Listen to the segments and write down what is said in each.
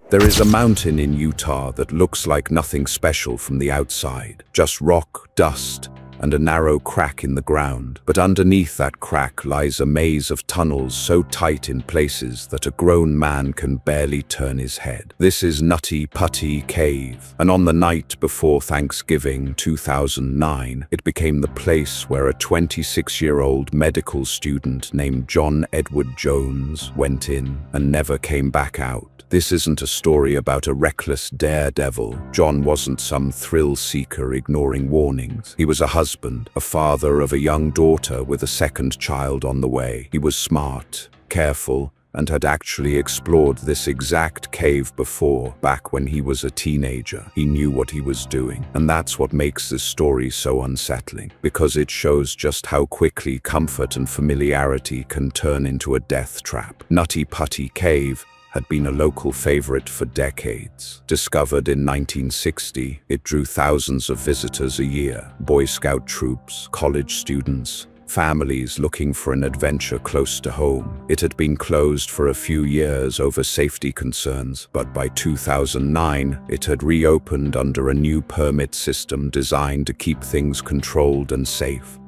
There is a mountain in Utah that looks like nothing special from the outside, just rock, dust, and a narrow crack in the ground. But underneath that crack lies a maze of tunnels so tight in places that a grown man can barely turn his head. This is Nutty Putty Cave, and on the night before Thanksgiving 2009, it became the place where a 26-year-old medical student named John Edward Jones went in and never came back out. This isn't a story about a reckless daredevil. John wasn't some thrill-seeker ignoring warnings. He was a husband, a father of a young daughter with a second child on the way. He was smart, careful, and had actually explored this exact cave before, back when he was a teenager. He knew what he was doing. And that's what makes this story so unsettling, because it shows just how quickly comfort and familiarity can turn into a death trap. Nutty Putty Cave had been a local favorite for decades. Discovered in 1960, it drew thousands of visitors a year. Boy Scout troops, college students, families looking for an adventure close to home. It had been closed for a few years over safety concerns, but by 2009, it had reopened under a new permit system designed to keep things controlled and safe.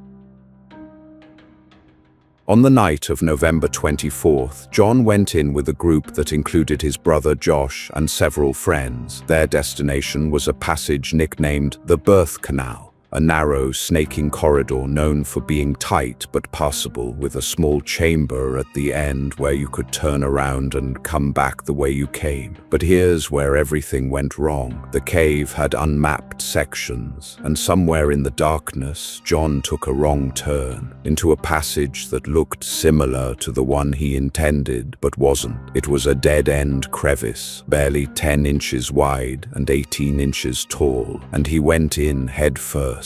On the night of November 24th, John went in with a group that included his brother Josh and several friends. Their destination was a passage nicknamed the Birth Canal, a narrow, snaking corridor known for being tight but passable, with a small chamber at the end where you could turn around and come back the way you came. But here's where everything went wrong. The cave had unmapped sections, and somewhere in the darkness, John took a wrong turn into a passage that looked similar to the one he intended but wasn't. It was a dead-end crevice, barely 10 inches wide and 18 inches tall, and he went in head first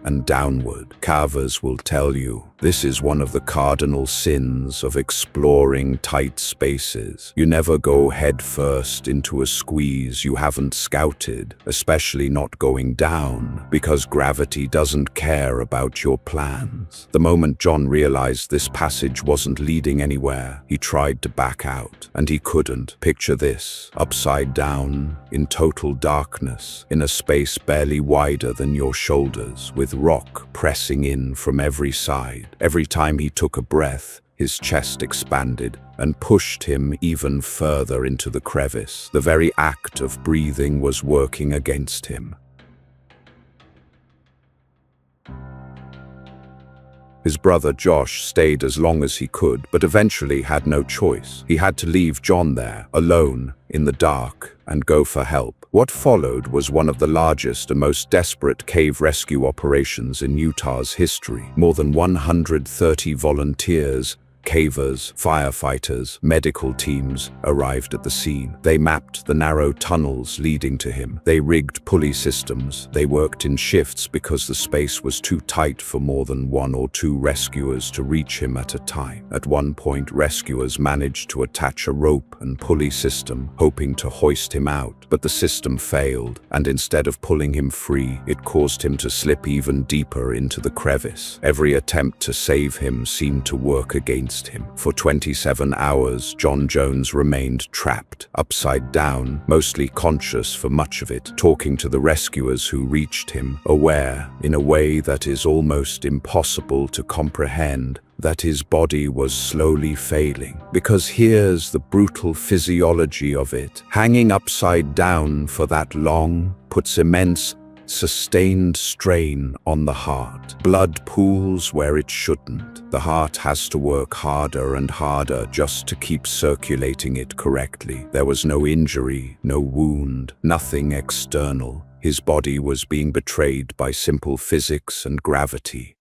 and downward. Carvers will tell you this is one of the cardinal sins of exploring tight spaces. You never go head first into a squeeze you haven't scouted, especially not going down, because gravity doesn't care about your plans. The moment John realized this passage wasn't leading anywhere, he tried to back out, and he couldn't. Picture this: upside down, in total darkness, in a space barely wider than your shoulders, with rock pressing in from every side. Every time he took a breath, his chest expanded and pushed him even further into the crevice. The very act of breathing was working against him. His brother Josh stayed as long as he could, but eventually had no choice. He had to leave John there, alone, in the dark, and go for help. What followed was one of the largest and most desperate cave rescue operations in Utah's history. More than 130 volunteers, cavers, firefighters, medical teams arrived at the scene. They mapped the narrow tunnels leading to him. They rigged pulley systems. They worked in shifts because the space was too tight for more than 1 or 2 rescuers to reach him at a time. At one point, rescuers managed to attach a rope and pulley system, hoping to hoist him out, but the system failed, and instead of pulling him free, it caused him to slip even deeper into the crevice. Every attempt to save him seemed to work against him. For 27 hours, John Jones remained trapped, upside down, mostly conscious for much of it, talking to the rescuers who reached him, aware, in a way that is almost impossible to comprehend, that his body was slowly failing. Because here's the brutal physiology of it. Hanging upside down for that long puts immense, sustained strain on the heart. Blood pools where it shouldn't. The heart has to work harder and harder just to keep circulating it correctly. There was no injury, no wound, nothing external. His body was being betrayed by simple physics and gravity.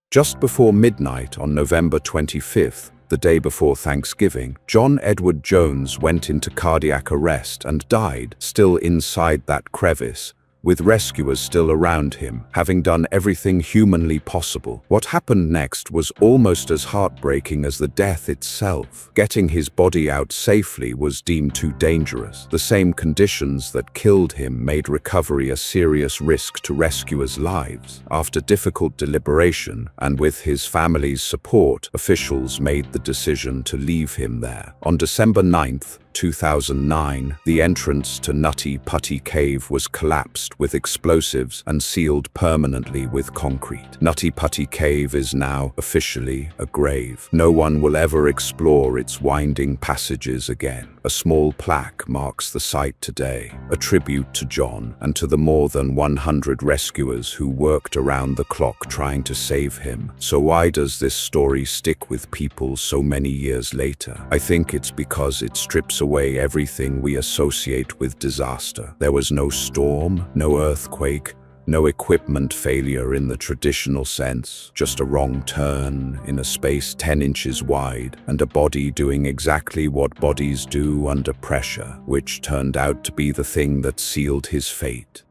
Just before midnight on November 25th, the day before Thanksgiving, John Edward Jones went into cardiac arrest and died, still inside that crevice, with rescuers still around him, having done everything humanly possible. What happened next was almost as heartbreaking as the death itself. Getting his body out safely was deemed too dangerous. The same conditions that killed him made recovery a serious risk to rescuers' lives. After difficult deliberation, and with his family's support, officials made the decision to leave him there. On December 9th, 2009, the entrance to Nutty Putty Cave was collapsed with explosives and sealed permanently with concrete. Nutty Putty Cave is now officially a grave. No one will ever explore its winding passages again. A small plaque marks the site today, a tribute to John and to the more than 100 rescuers who worked around the clock trying to save him. So why does this story stick with people so many years later? I think it's because it strips away everything we associate with disaster. There was no storm, no earthquake, no equipment failure in the traditional sense, just a wrong turn in a space 10 inches wide and a body doing exactly what bodies do under pressure, which turned out to be the thing that sealed his fate.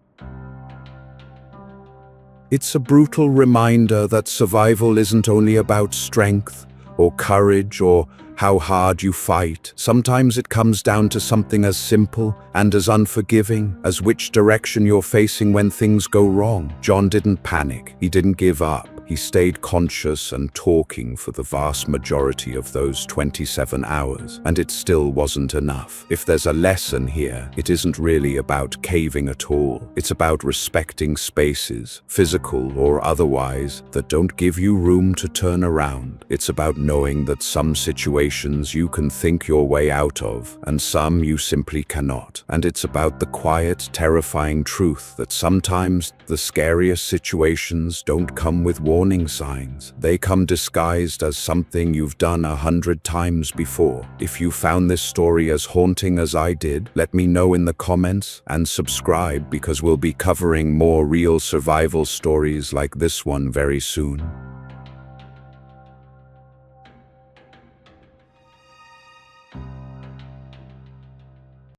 It's a brutal reminder that survival isn't only about strength or courage or how hard you fight. Sometimes it comes down to something as simple and as unforgiving as which direction you're facing when things go wrong. John didn't panic. He didn't give up. He stayed conscious and talking for the vast majority of those 27 hours, and it still wasn't enough. If there's a lesson here, it isn't really about caving at all. It's about respecting spaces, physical or otherwise, that don't give you room to turn around. It's about knowing that some situations you can think your way out of, and some you simply cannot. And it's about the quiet, terrifying truth that sometimes the scariest situations don't come with warning signs. They come disguised as something you've done 100 times before. If you found this story as haunting as I did, let me know in the comments and subscribe, because we'll be covering more real survival stories like this one very soon.